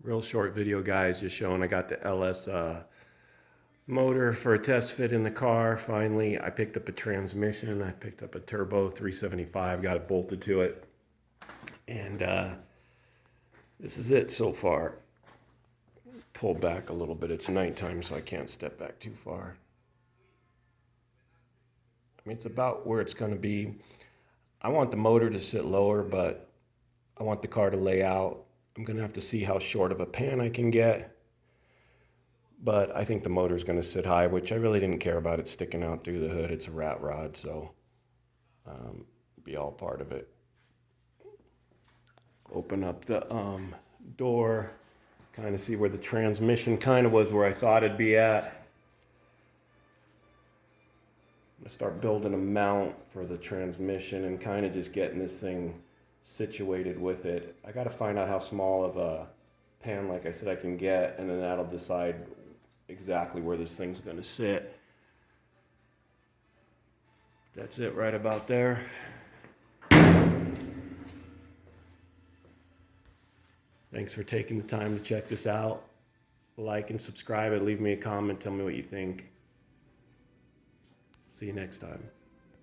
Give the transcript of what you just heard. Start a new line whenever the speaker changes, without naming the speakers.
Real short video, guys, just showing I got the LS motor for a test fit in the car. Finally, I picked up a transmission. I picked up a turbo 375, got it bolted to it. And this is it so far. Pull back a little bit. It's nighttime, so I can't step back too far. I mean, it's about where it's going to be. I want the motor to sit lower, but I want the car to lay out. I'm going to have to see how short of a pan I can get. But I think the motor's going to sit high, which I really didn't care about it sticking out through the hood. It's a rat rod, so be all part of it. Open up the door, kind of see where the transmission kind of was where I thought it'd be at. I'm going to start building a mount for the transmission and kind of just getting this thing situated with it. I got to find out how small of a pan, like I said, I can get, and then that'll decide exactly where this thing's going to sit. That's it right about there. Thanks for taking the time to check this out. Like and subscribe and leave me a comment. Tell me what you think. See you next time.